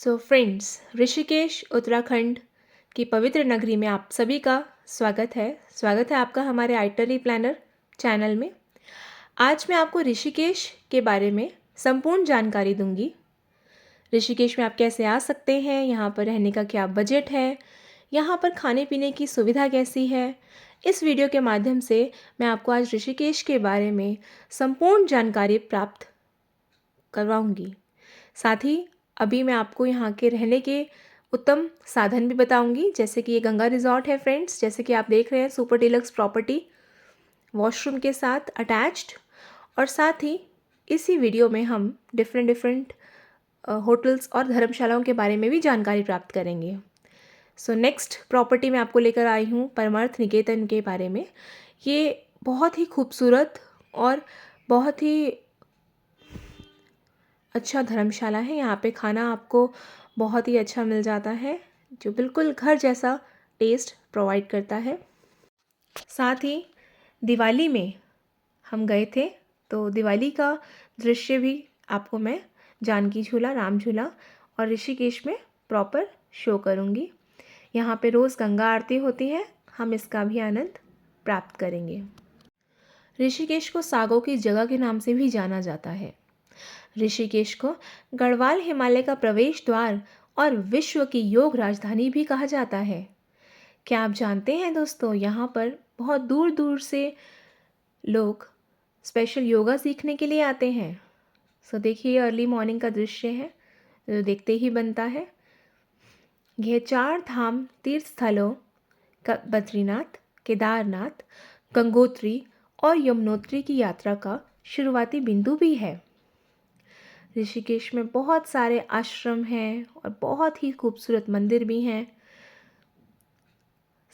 So friends, Rishikesh Uttarakhand की पवित्र नगरी में आप सभी का स्वागत है आपका हमारे आइटनरी प्लानर चैनल में। आज मैं आपको ऋषिकेश के बारे में संपूर्ण जानकारी दूंगी। ऋषिकेश में आप कैसे आ सकते हैं, यहाँ पर रहने का क्या बजट है, यहाँ पर खाने पीने की सुविधा कैसी है। इस वीडियो के माध्यम से मैं आपको आज ऋषिकेश के बारे में संपूर्ण जानकारी प्राप्त करवाऊंगी। साथ ही अभी मैं आपको यहाँ के रहने के उत्तम साधन भी बताऊंगी, जैसे कि ये गंगा रिजॉर्ट है फ्रेंड्स, जैसे कि आप देख रहे हैं, सुपर डिलक्स प्रॉपर्टी वॉशरूम के साथ अटैच्ड। और साथ ही इसी वीडियो में हम डिफरेंट होटल्स और धर्मशालाओं के बारे में भी जानकारी प्राप्त करेंगे। सो नेक्स्ट प्रॉपर्टी मैं आपको लेकर आई हूँ परमार्थ निकेतन के बारे में। ये बहुत ही खूबसूरत और बहुत ही अच्छा धर्मशाला है। यहाँ पे खाना आपको बहुत ही अच्छा मिल जाता है, जो बिल्कुल घर जैसा टेस्ट प्रोवाइड करता है। साथ ही दिवाली में हम गए थे, तो दिवाली का दृश्य भी आपको मैं जानकी झूला, राम झूला और ऋषिकेश में प्रॉपर शो करूँगी। यहाँ पे रोज़ गंगा आरती होती है, हम इसका भी आनंद प्राप्त करेंगे। ऋषिकेश को सागों की जगह के नाम से भी जाना जाता है। ऋषिकेश को गढ़वाल हिमालय का प्रवेश द्वार और विश्व की योग राजधानी भी कहा जाता है। क्या आप जानते हैं दोस्तों, यहाँ पर बहुत दूर दूर से लोग स्पेशल योगा सीखने के लिए आते हैं। सो देखिए, अर्ली मॉर्निंग का दृश्य है, जो देखते ही बनता है। यह 4 धाम तीर्थ स्थलों बद्रीनाथ, केदारनाथ, गंगोत्री और यमुनोत्री की यात्रा का शुरुआती बिंदु भी है। ऋषिकेश में बहुत सारे आश्रम हैं और बहुत ही खूबसूरत मंदिर भी हैं।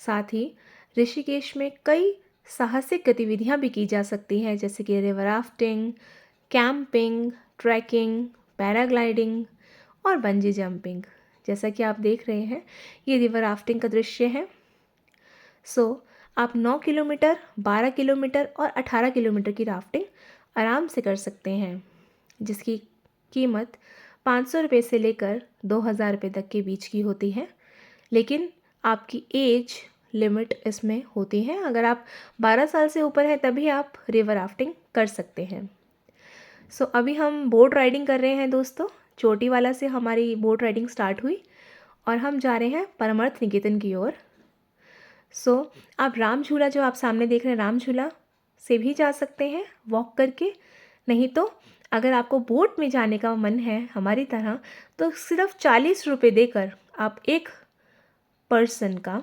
साथ ही ऋषिकेश में कई साहसिक गतिविधियां भी की जा सकती हैं, जैसे कि river rafting, camping, trekking, paragliding और बंजी जंपिंग। जैसा कि आप देख रहे हैं, ये रिवर राफ्टिंग का दृश्य है। आप 9 किलोमीटर, 12 किलोमीटर और 18 किलोमीटर की राफ्टिंग आराम से कर सकते हैं, जिसकी कीमत 500 रुपये से लेकर 2000 रुपये तक के बीच की होती है। लेकिन आपकी एज लिमिट इसमें होती है। अगर आप 12 साल से ऊपर हैं तभी आप रिवर राफ्टिंग कर सकते हैं। अभी हम बोट राइडिंग कर रहे हैं दोस्तों। चोटीवाला से हमारी बोट राइडिंग स्टार्ट हुई और हम जा रहे हैं परमार्थ निकेतन की ओर। आप राम झूला, जो आप सामने देख रहे हैं, राम झूला से भी जा सकते हैं वॉक करके। नहीं तो अगर आपको बोट में जाने का मन है हमारी तरह, तो सिर्फ 40 रुपये देकर आप एक पर्सन का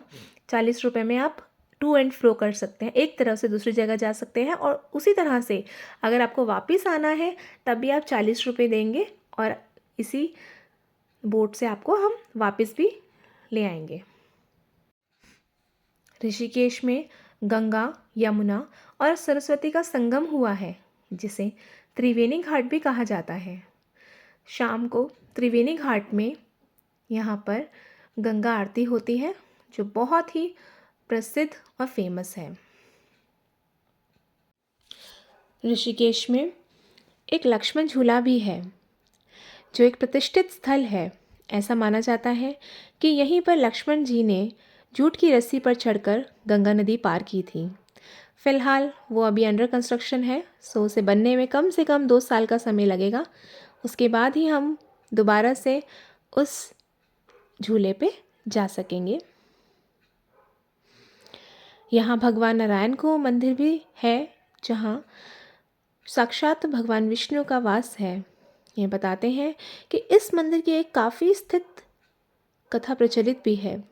40 रुपये में आप टू एंड फ्रो कर सकते हैं, एक तरफ से दूसरी जगह जा सकते हैं। और उसी तरह से अगर आपको वापस आना है तब भी आप 40 रुपये देंगे और इसी बोट से आपको हम वापस भी ले आएंगे। ऋषिकेश में गंगा, यमुना और सरस्वती का संगम हुआ है, जिसे त्रिवेणी घाट भी कहा जाता है। शाम को त्रिवेणी घाट में यहाँ पर गंगा आरती होती है, जो बहुत ही प्रसिद्ध और फेमस है। ऋषिकेश में एक लक्ष्मण झूला भी है, जो एक प्रतिष्ठित स्थल है। ऐसा माना जाता है कि यहीं पर लक्ष्मण जी ने जूट की रस्सी पर चढ़कर गंगा नदी पार की थी। फ़िलहाल वो अभी अंडर कंस्ट्रक्शन है, उसे बनने में कम से कम 2 साल का समय लगेगा। उसके बाद ही हम दोबारा से उस झूले पे जा सकेंगे। यहाँ भगवान नारायण को मंदिर भी है, जहाँ साक्षात भगवान विष्णु का वास है। ये बताते हैं कि इस मंदिर की एक काफ़ी स्थित कथा प्रचलित भी है।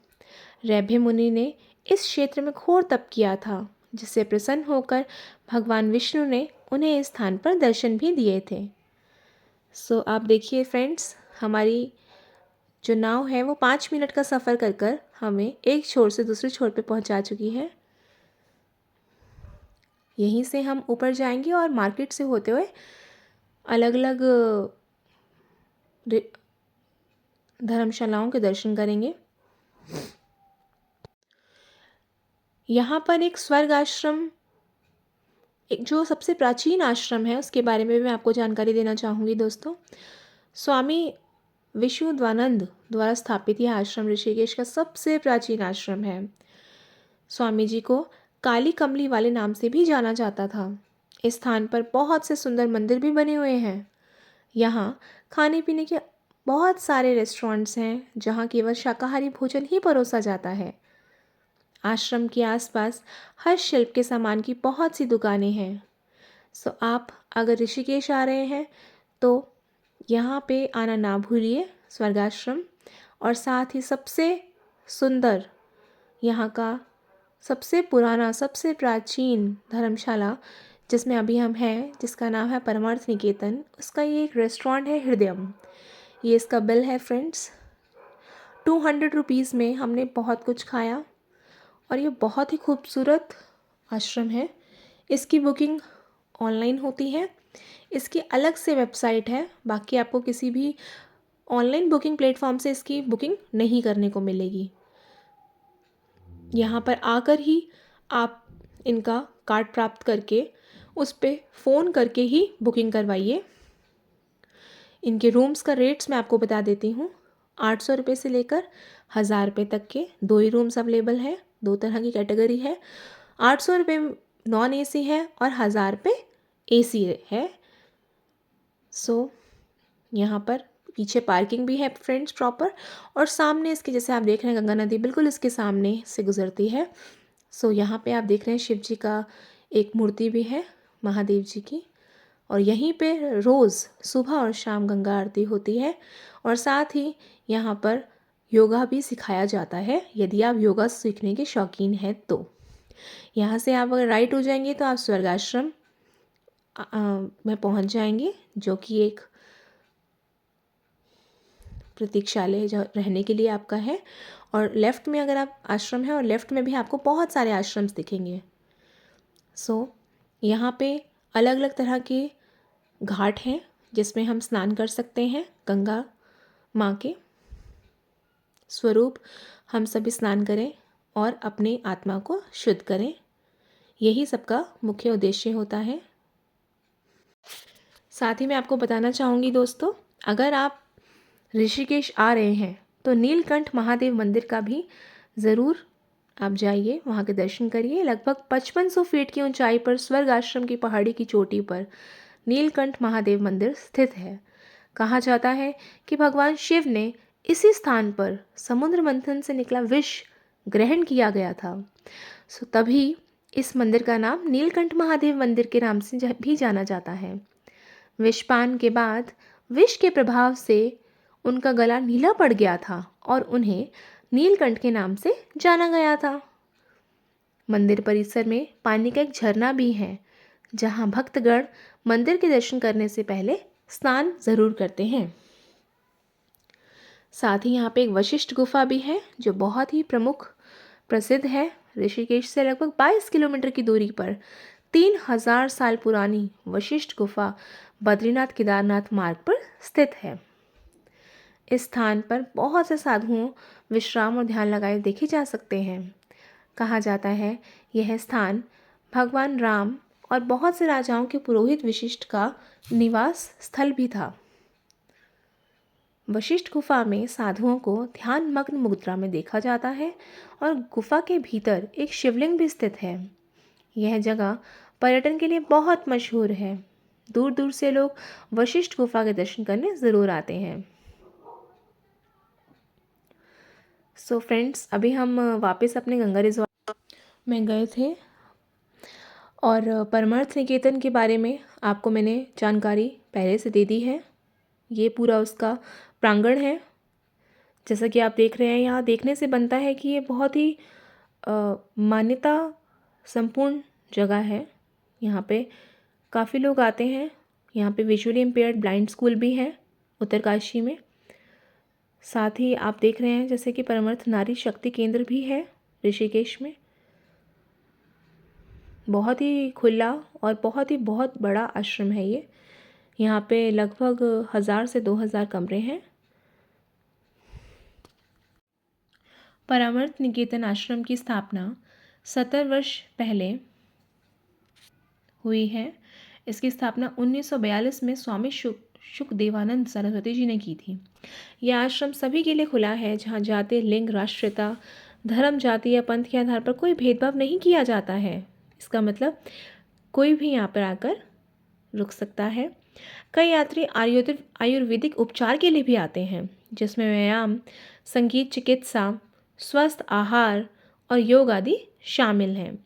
रैभे मुनि ने इस क्षेत्र में घोर तप किया था, जिससे प्रसन्न होकर भगवान विष्णु ने उन्हें इस स्थान पर दर्शन भी दिए थे। आप देखिए फ्रेंड्स, हमारी जो नाव है वो 5 मिनट का सफ़र कर कर हमें एक छोर से दूसरे छोर पे पहुंचा चुकी है। यहीं से हम ऊपर जाएंगे और मार्केट से होते हुए अलग अलग धर्मशालाओं के दर्शन करेंगे। यहाँ पर एक स्वर्ग आश्रम, एक जो सबसे प्राचीन आश्रम है, उसके बारे में भी मैं आपको जानकारी देना चाहूँगी दोस्तों। स्वामी विशुद्धानंद द्वारा स्थापित यह आश्रम ऋषिकेश का सबसे प्राचीन आश्रम है। स्वामी जी को काली कमली वाले नाम से भी जाना जाता था। इस स्थान पर बहुत से सुंदर मंदिर भी बने हुए हैं। यहाँ खाने पीने के बहुत सारे रेस्टोरेंट्स हैं जहाँ केवल शाकाहारी भोजन ही परोसा जाता है। आश्रम के आसपास हस्तशिल्प के सामान की बहुत सी दुकानें हैं। सो आप अगर ऋषिकेश आ रहे हैं तो यहाँ पे आना ना भूलिए, स्वर्गाश्रम। और साथ ही सबसे सुंदर, यहाँ का सबसे पुराना, सबसे प्राचीन धर्मशाला जिसमें अभी हम हैं, जिसका नाम है परमार्थ निकेतन, उसका ये एक रेस्टोरेंट है हृदयम। ये इसका बिल है फ्रेंड्स। 200 रुपीज़ में हमने बहुत कुछ खाया और ये बहुत ही खूबसूरत आश्रम है। इसकी बुकिंग ऑनलाइन होती है। इसकी अलग से वेबसाइट है, बाकी आपको किसी भी ऑनलाइन बुकिंग प्लेटफॉर्म से इसकी बुकिंग नहीं करने को मिलेगी। यहाँ पर आकर ही आप इनका कार्ड प्राप्त करके उस पर फ़ोन करके ही बुकिंग करवाइए। इनके रूम्स का रेट्स मैं आपको बता देती हूँ। 800 रुपये से लेकर 1000 रुपये तक के 2 ही रूम्स अवेलेबल हैं। 2 तरह की कैटेगरी है। 800 रुपये नॉन एसी है और 1000 रुपये एसी है। सो यहाँ पर पीछे पार्किंग भी है फ्रेंड्स प्रॉपर, और सामने इसके, जैसे आप देख रहे हैं, गंगा नदी बिल्कुल इसके सामने से गुजरती है। सो यहाँ पे आप देख रहे हैं शिव जी का एक मूर्ति भी है, महादेव जी की, और यहीं पे रोज़ सुबह और शाम गंगा आरती होती है। और साथ ही यहाँ पर योगा भी सिखाया जाता है, यदि आप योगा सीखने के शौकीन हैं तो। यहाँ से आप अगर राइट हो जाएंगे तो आप स्वर्गाश्रम में पहुँच जाएंगे, जो कि एक प्रतीक्षालय जो रहने के लिए आपका है। और लेफ़्ट में अगर आप आश्रम है, और लेफ़्ट में भी आपको बहुत सारे आश्रम्स दिखेंगे। सो यहाँ पे अलग अलग तरह के घाट हैं जिसमें हम स्नान कर सकते हैं। गंगा माँ के स्वरूप हम सभी स्नान करें और अपनी आत्मा को शुद्ध करें, यही सबका मुख्य उद्देश्य होता है। साथ ही मैं आपको बताना चाहूँगी दोस्तों, अगर आप ऋषिकेश आ रहे हैं तो नीलकंठ महादेव मंदिर का भी ज़रूर आप जाइए, वहाँ के दर्शन करिए। लगभग 5500 फीट की ऊंचाई पर स्वर्ग आश्रम की पहाड़ी की चोटी पर नीलकंठ महादेव मंदिर स्थित है। कहा जाता है कि भगवान शिव ने इसी स्थान पर समुद्र मंथन से निकला विष ग्रहण किया गया था। सो तभी इस मंदिर का नाम नीलकंठ महादेव मंदिर के नाम से भी जाना जाता है। विषपान के बाद विष के प्रभाव से उनका गला नीला पड़ गया था और उन्हें नीलकंठ के नाम से जाना गया था। मंदिर परिसर में पानी का एक झरना भी है, जहां भक्तगण मंदिर के दर्शन करने से पहले स्नान ज़रूर करते हैं। साथ ही यहाँ पे एक वशिष्ठ गुफा भी है, जो बहुत ही प्रसिद्ध है। ऋषिकेश से लगभग 22 किलोमीटर की दूरी पर 3000 साल पुरानी वशिष्ठ गुफा बद्रीनाथ केदारनाथ मार्ग पर स्थित है। इस स्थान पर बहुत से साधुओं विश्राम और ध्यान लगाए देखे जा सकते हैं। कहा जाता है यह स्थान भगवान राम और बहुत से राजाओं के पुरोहित वशिष्ठ का निवास स्थल भी था। वशिष्ठ गुफा में साधुओं को ध्यान मग्न मुद्रा में देखा जाता है और गुफा के भीतर एक शिवलिंग भी स्थित है। यह जगह पर्यटन के लिए बहुत मशहूर है। दूर दूर से लोग वशिष्ठ गुफा के दर्शन करने ज़रूर आते हैं। सो फ्रेंड्स, अभी हम वापस अपने गंगा रिजॉर्ट में गए थे और परमार्थ निकेतन के बारे में आपको मैंने जानकारी पहले से दे दी है। ये पूरा उसका प्रांगण है। जैसा कि आप देख रहे हैं, यहाँ देखने से बनता है कि ये बहुत ही मान्यता संपूर्ण जगह है। यहाँ पे काफ़ी लोग आते हैं। यहाँ पे विजुअली इम्पेयर्ड ब्लाइंड स्कूल भी है उत्तरकाशी में। साथ ही आप देख रहे हैं जैसे कि परमार्थ नारी शक्ति केंद्र भी है ऋषिकेश में। बहुत ही खुला और बहुत बड़ा आश्रम है ये। यहाँ पे लगभग 1000 से 2000 कमरे हैं। परमार्थ निकेतन आश्रम की स्थापना 70 वर्ष पहले हुई है। इसकी स्थापना 1942 में स्वामी शुकदेवानंद सरस्वती जी ने की थी। यह आश्रम सभी के लिए खुला है, जहाँ जाति, लिंग, राष्ट्रीयता, धर्म, जाति या पंथ के आधार पर कोई भेदभाव नहीं किया जाता है। इसका मतलब कोई भी यहाँ पर आकर रुक सकता है। कई यात्री आयुर्वेदिक उपचार के लिए भी आते हैं, जिसमें व्यायाम, संगीत, चिकित्सा, स्वस्थ आहार और योग आदि शामिल हैं।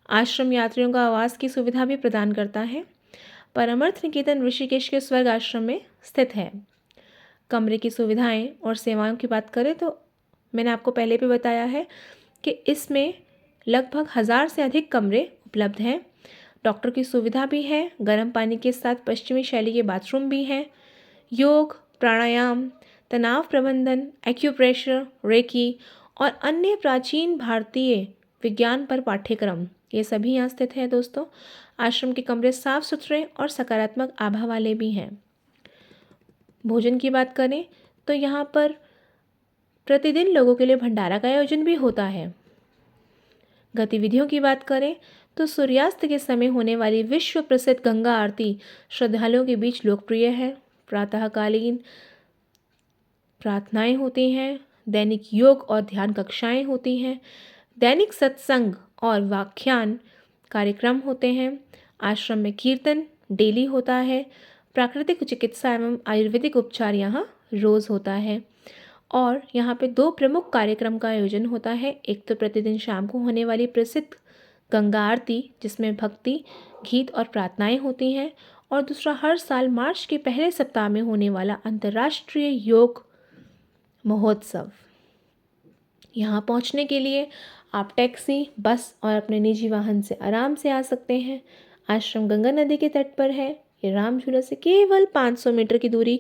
आश्रम यात्रियों का आवास की सुविधा भी प्रदान करता है। परमर्थ निकेतन ऋषिकेश के स्वर्ग आश्रम में स्थित है। कमरे की सुविधाएं और सेवाओं की बात करें तो मैंने आपको पहले भी बताया है कि इसमें लगभग 1000 से अधिक कमरे उपलब्ध हैं। डॉक्टर की सुविधा भी है। गर्म पानी के साथ पश्चिमी शैली के बाथरूम भी हैं। योग, प्राणायाम, तनाव प्रबंधन, एक्यूप्रेशर, रेकी और अन्य प्राचीन भारतीय विज्ञान पर पाठ्यक्रम, ये सभी यहाँ स्थित है दोस्तों। आश्रम के कमरे साफ सुथरे और सकारात्मक आभा वाले भी हैं। भोजन की बात करें तो यहाँ पर प्रतिदिन लोगों के लिए भंडारा का आयोजन भी होता है। गतिविधियों की बात करें तो सूर्यास्त के समय होने वाली विश्व प्रसिद्ध गंगा आरती श्रद्धालुओं के बीच लोकप्रिय है। प्रातःकालीन प्रार्थनाएं होती हैं। दैनिक योग और ध्यान कक्षाएं होती हैं। दैनिक सत्संग और व्याख्यान कार्यक्रम होते हैं। आश्रम में कीर्तन डेली होता है। प्राकृतिक चिकित्सा एवं आयुर्वेदिक उपचार यहाँ रोज़ होता है। और यहाँ पे 2 प्रमुख कार्यक्रम का आयोजन होता है। एक तो प्रतिदिन शाम को होने वाली प्रसिद्ध गंगा आरती, जिसमें भक्ति, गीत और प्रार्थनाएं होती हैं, और दूसरा हर साल मार्च के पहले सप्ताह में होने वाला अंतर्राष्ट्रीय योग महोत्सव। यहाँ पहुँचने के लिए आप टैक्सी, बस और अपने निजी वाहन से आराम से आ सकते हैं। आश्रम गंगा नदी के तट पर है। ये रामझूला से केवल 500 मीटर की दूरी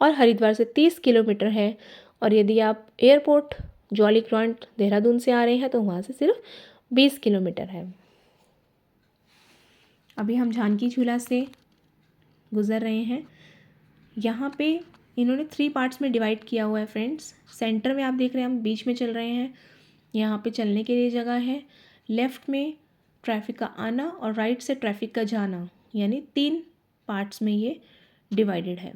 और हरिद्वार से 30 किलोमीटर है। और यदि आप एयरपोर्ट जॉली ग्रांट देहरादून से आ रहे हैं तो वहाँ से सिर्फ 20 किलोमीटर है। अभी हम जानकी झूला से गुज़र रहे हैं। यहाँ पे इन्होंने 3 पार्ट्स में डिवाइड किया हुआ है फ्रेंड्स। सेंटर में आप देख रहे हैं, हम बीच में चल रहे हैं। यहाँ पे चलने के लिए जगह है। लेफ़्ट में ट्रैफिक का आना और राइट से ट्रैफिक का जाना, यानी 3 पार्ट्स में ये डिवाइडेड है।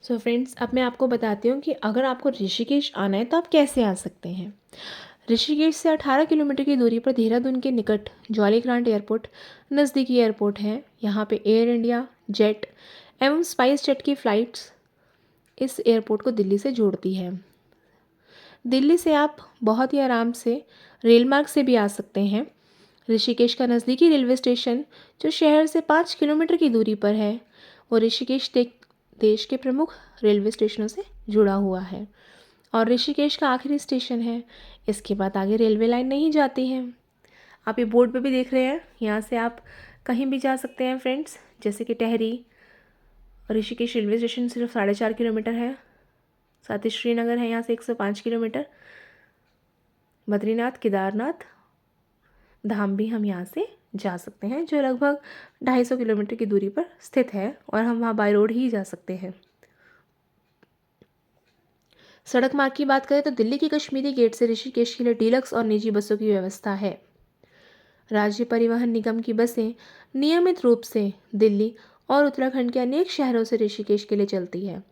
सो फ्रेंड्स, अब मैं आपको बताती हूँ कि अगर आपको ऋषिकेश आना है तो आप कैसे आ सकते हैं। ऋषिकेश से 18 किलोमीटर की दूरी पर देहरादून के निकट जॉली ग्रांट एयरपोर्ट नज़दीकी एयरपोर्ट है। यहाँ पे एयर इंडिया, जेट एवं स्पाइस जेट की फ़्लाइट्स इस एयरपोर्ट को दिल्ली से जोड़ती है। दिल्ली से आप बहुत ही आराम से रेल मार्ग से भी आ सकते हैं। ऋषिकेश का नज़दीकी रेलवे स्टेशन, जो शहर से 5 किलोमीटर की दूरी पर है, वो ऋषिकेश देश के प्रमुख रेलवे स्टेशनों से जुड़ा हुआ है और ऋषिकेश का आखिरी स्टेशन है। इसके बाद आगे रेलवे लाइन नहीं जाती है। आप ये बोर्ड पे भी देख रहे हैं, यहाँ से आप कहीं भी जा सकते हैं फ्रेंड्स, जैसे कि टेहरी। ऋषिकेश रेलवे स्टेशन सिर्फ 4.5 किलोमीटर है। साथ ही श्रीनगर है यहाँ से 105 किलोमीटर। बद्रीनाथ, केदारनाथ धाम भी हम यहाँ से जा सकते हैं, जो लगभग 250 किलोमीटर की दूरी पर स्थित है, और हम वहाँ बाय रोड ही जा सकते हैं। सड़क मार्ग की बात करें तो दिल्ली की कश्मीरी गेट से ऋषिकेश के लिए डीलक्स और निजी बसों की व्यवस्था है। राज्य परिवहन निगम की बसें नियमित रूप से दिल्ली और उत्तराखंड के अनेक शहरों से ऋषिकेश के लिए चलती है।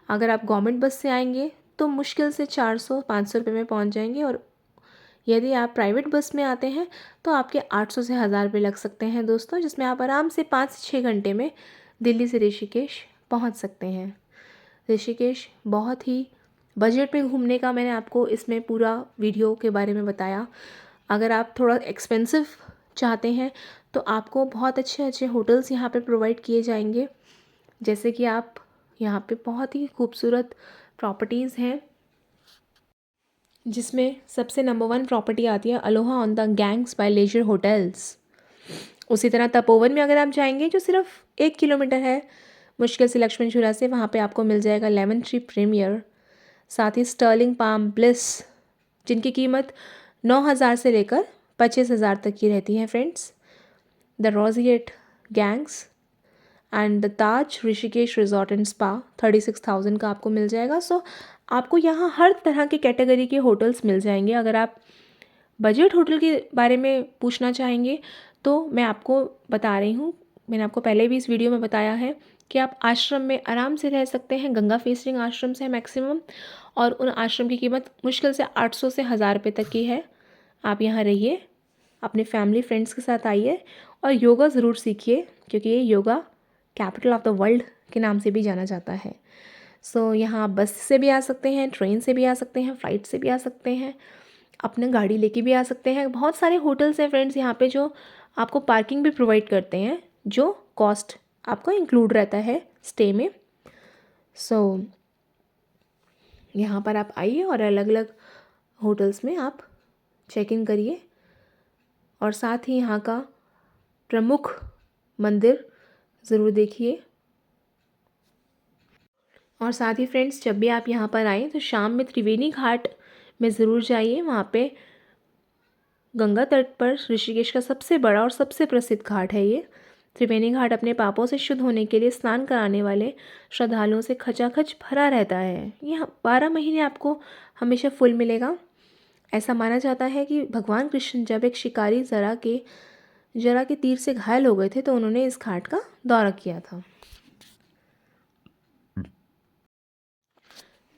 अगर आप गवर्नमेंट बस से आएंगे तो मुश्किल से 400-500 रुपये में पहुँच जाएंगे, और यदि आप प्राइवेट बस में आते हैं तो आपके 800 से 1000 रुपये लग सकते हैं दोस्तों, जिसमें आप आराम से 5 से 6 घंटे में दिल्ली से ऋषिकेश पहुंच सकते हैं। ऋषिकेश बहुत ही बजट में घूमने का मैंने आपको इसमें पूरा वीडियो के बारे में बताया। अगर आप थोड़ा एक्सपेंसिव चाहते हैं तो आपको बहुत अच्छे अच्छे होटल्स यहाँ पे प्रोवाइड किए जाएंगे, जैसे कि आप यहाँ पे बहुत ही खूबसूरत प्रॉपर्टीज़ हैं, जिसमें सबसे नंबर 1 प्रॉपर्टी आती है Aloha on the Ganges by Leisure Hotels. उसी तरह तपोवन में अगर आप जाएंगे, जो सिर्फ 1 किलोमीटर है मुश्किल से लक्ष्मण झूला से, वहाँ पे आपको मिल जाएगा लेमन ट्री प्रीमियर। साथ ही स्टर्लिंग पाम ब्लिस, जिनकी कीमत 9000 से लेकर 25000 तक की रहती है friends. The roseate gangs and the Taj Rishikesh resort and spa 36,000 का आपको मिल जाएगा। सो आपको यहाँ हर तरह की कैटेगरी के होटल्स मिल जाएंगे। अगर आप बजट होटल के बारे में पूछना चाहेंगे तो मैं आपको बता रही हूँ, मैंने आपको पहले भी इस वीडियो में बताया है कि आप आश्रम में आराम से रह सकते हैं। गंगा फेसिंग आश्रम से मैक्सिमम, और उन आश्रम की कीमत मुश्किल से 800 से 1000 रुपये तक की है। आप यहाँ रहिए, अपने फैमिली फ्रेंड्स के साथ आइए और योगा ज़रूर सीखिए, क्योंकि ये yoga capital of the world के नाम से भी जाना जाता है। सो यहाँ आप बस से भी आ सकते हैं, ट्रेन से भी आ सकते हैं, फ़्लाइट से भी आ सकते हैं, अपने गाड़ी लेके भी आ सकते हैं। बहुत सारे होटल्स हैं फ्रेंड्स यहाँ पे जो आपको पार्किंग भी प्रोवाइड करते हैं, जो कॉस्ट आपका इंक्लूड रहता है स्टे में। सो यहाँ पर आप आइए और अलग अलग होटल्स में आप चेक इन करिए, और साथ ही यहाँ का प्रमुख मंदिर ज़रूर देखिए। और साथ ही फ्रेंड्स, जब भी आप यहाँ पर आएँ तो शाम में त्रिवेणी घाट में ज़रूर जाइए। वहाँ पे गंगा तट पर ऋषिकेश का सबसे बड़ा और सबसे प्रसिद्ध घाट है ये। त्रिवेणी घाट अपने पापों से शुद्ध होने के लिए स्नान कराने वाले श्रद्धालुओं से खचाखच भरा रहता है। यह 12 महीने आपको हमेशा फुल मिलेगा। ऐसा माना जाता है कि भगवान कृष्ण जब एक शिकारी जरा के तीर से घायल हो गए थे तो उन्होंने इस घाट का दौरा किया था।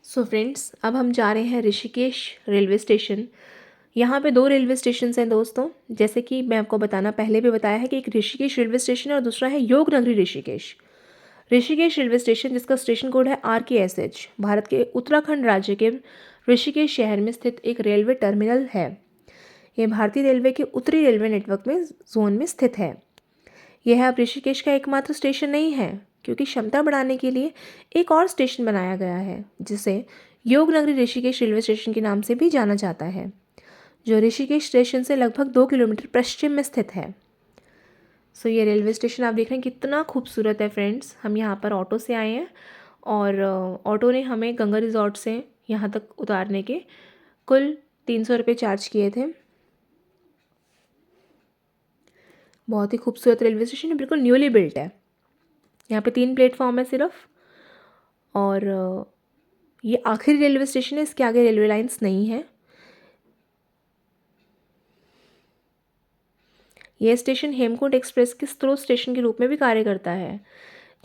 सो फ्रेंड्स, अब हम जा रहे हैं ऋषिकेश रेलवे स्टेशन। यहाँ पे 2 रेलवे स्टेशन हैं दोस्तों, जैसे कि मैं आपको पहले भी बताया है कि एक ऋषिकेश रेलवे स्टेशन है और दूसरा है योग नगरी ऋषिकेश। ऋषिकेश रेलवे स्टेशन, जिसका स्टेशन कोड है RKSH, भारत के उत्तराखंड राज्य के ऋषिकेश शहर में स्थित एक रेलवे टर्मिनल है। यह भारतीय रेलवे के उत्तरी रेलवे नेटवर्क में जोन में स्थित है। यह अब ऋषिकेश का एकमात्र स्टेशन नहीं है, क्योंकि क्षमता बढ़ाने के लिए एक और स्टेशन बनाया गया है, जिसे योग नगरी ऋषिकेश रेलवे स्टेशन के नाम से भी जाना जाता है, जो ऋषिकेश स्टेशन से लगभग 2 किलोमीटर पश्चिम में स्थित है। सो ये रेलवे स्टेशन आप देख रहे हैं कितना खूबसूरत है फ्रेंड्स। हम यहाँ पर ऑटो से आए हैं और ऑटो ने हमें गंगा रिजॉर्ट से यहाँ तक उतारने के कुल 300 रुपये चार्ज किए थे। बहुत ही खूबसूरत रेलवे स्टेशन है, बिल्कुल न्यूली बिल्ट है। यहाँ पे 3 प्लेटफॉर्म है सिर्फ, और ये आखिरी रेलवे स्टेशन है, इसके आगे रेलवे लाइंस नहीं है। यह स्टेशन हेमकुंड एक्सप्रेस के स्रोत स्टेशन के रूप में भी कार्य करता है,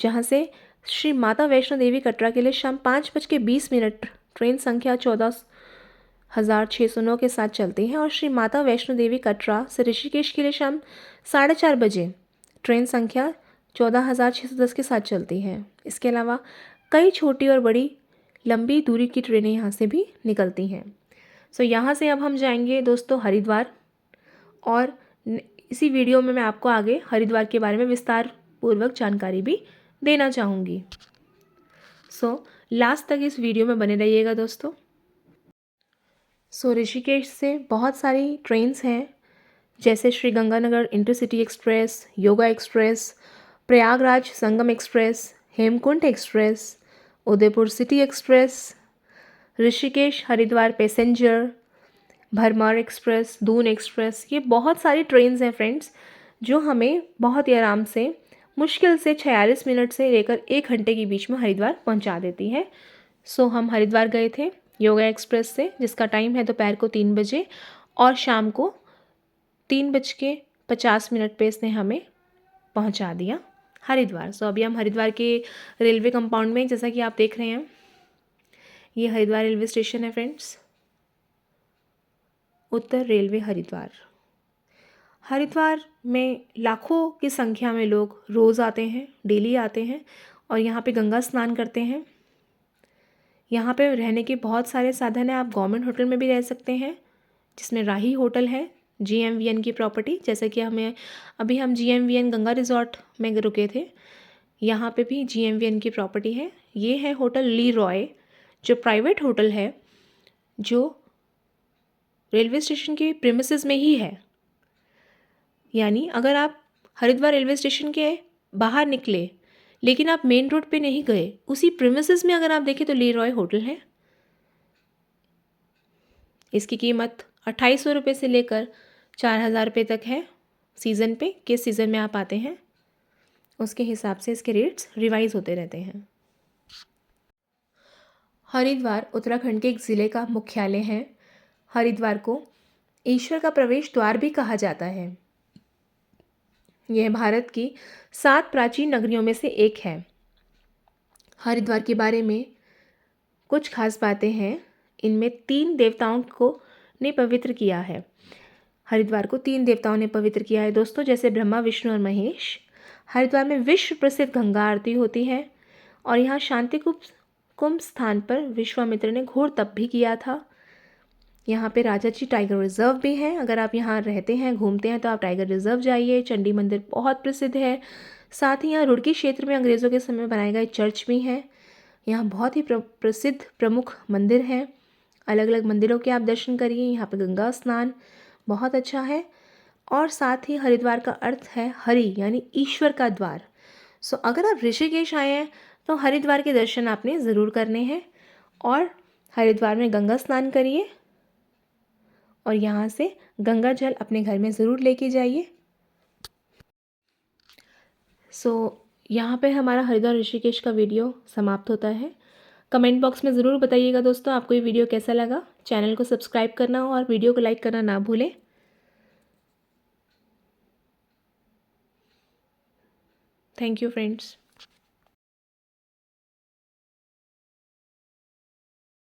जहाँ से श्री माता वैष्णो देवी कटरा के लिए शाम 5:20 ट्रेन संख्या 14,609 के साथ चलती है, और श्री माता वैष्णो देवी कटरा से ऋषिकेश के लिए शाम 4:30 बजे ट्रेन संख्या 14,610 के साथ चलती है। इसके अलावा कई छोटी और बड़ी लंबी दूरी की ट्रेनें यहाँ से भी निकलती हैं। सो यहाँ से अब हम जाएंगे दोस्तों हरिद्वार, और इसी वीडियो में मैं आपको आगे हरिद्वार के बारे में विस्तार पूर्वक जानकारी भी देना चाहूँगी। सो लास्ट तक इस वीडियो में बने रहिएगा दोस्तों। सो ऋषिकेश से बहुत सारी ट्रेन्स हैं, जैसे Shri Ganganagar intercity express, yoga express, Prayagraj Sangam express, Hemkund express, Udaipur city express, Rishikesh Haridwar passenger, Barmer express, Doon express. ये बहुत सारी ट्रेन्स हैं फ्रेंड्स, जो हमें बहुत ही आराम से मुश्किल से 46 मिनट से लेकर 1 घंटे के बीच में हरिद्वार पहुंचा देती है। सो हम हरिद्वार गए थे योगा एक्सप्रेस से, जिसका टाइम है दोपहर को 3 बजे, और शाम को 3:50 पे इसने हमें पहुंचा दिया हरिद्वार। सो अभी हम हरिद्वार के रेलवे कंपाउंड में, जैसा कि आप देख रहे हैं, ये हरिद्वार रेलवे स्टेशन है फ्रेंड्स, उत्तर रेलवे हरिद्वार। हरिद्वार में लाखों की संख्या में लोग रोज़ आते हैं, डेली आते हैं, और यहाँ पे गंगा स्नान करते हैं। यहाँ पे रहने के बहुत सारे साधन हैं। आप गवर्नमेंट होटल में भी रह सकते हैं, जिसमें राही होटल है, GMVN की प्रॉपर्टी। जैसे कि अभी हम GMVN गंगा रिजॉर्ट में रुके थे, यहाँ पे भी GMVN की प्रॉपर्टी है। ये है होटल ली रॉय, जो प्राइवेट होटल है, जो रेलवे स्टेशन के प्रीमिसेस में ही है। यानी अगर आप हरिद्वार रेलवे स्टेशन के बाहर निकले लेकिन आप मेन रोड पे नहीं गए, उसी प्रीमिसेस में अगर आप देखें तो ली रॉय होटल है। इसकी कीमत 2800 रुपये से लेकर 4000 रुपये तक है। सीज़न पे, किस सीज़न में आप आते हैं उसके हिसाब से इसके रेट्स रिवाइज होते रहते हैं। हरिद्वार उत्तराखंड के एक ज़िले का मुख्यालय है। हरिद्वार को ईश्वर का प्रवेश द्वार भी कहा जाता है। यह भारत की 7 प्राचीन नगरियों में से एक है। हरिद्वार के बारे में कुछ खास बातें हैं। इनमें 3 देवताओं को ने पवित्र किया है। हरिद्वार को 3 देवताओं ने पवित्र किया है दोस्तों, जैसे ब्रह्मा, विष्णु और महेश। हरिद्वार में विश्व प्रसिद्ध गंगा आरती होती है और यहाँ शांति कुंभ स्थान पर विश्वामित्र ने घोर तप भी किया था। यहाँ पे राजाजी टाइगर रिजर्व भी है। अगर आप यहाँ रहते हैं, घूमते हैं, तो आप टाइगर रिजर्व जाइए। चंडी मंदिर बहुत प्रसिद्ध है। साथ ही यहाँ रुड़की क्षेत्र में अंग्रेज़ों के समय में बनाए गए चर्च भी हैं। यहाँ बहुत ही प्रसिद्ध प्रमुख मंदिर हैं। अलग अलग मंदिरों के आप दर्शन करिए। यहाँ पे गंगा स्नान बहुत अच्छा है। और साथ ही हरिद्वार का अर्थ है हरि, यानी ईश्वर का द्वार। सो अगर आप ऋषिकेश आए हैं तो हरिद्वार के दर्शन आपने ज़रूर करने हैं और हरिद्वार में गंगा स्नान करिए और यहाँ से गंगा जल अपने घर में ज़रूर लेके जाइए। यहाँ पे हमारा हरिद्वार ऋषिकेश का वीडियो समाप्त होता है। कमेंट बॉक्स में ज़रूर बताइएगा दोस्तों आपको ये वीडियो कैसा लगा। चैनल को सब्सक्राइब करना और वीडियो को लाइक करना ना भूलें। Thank you friends.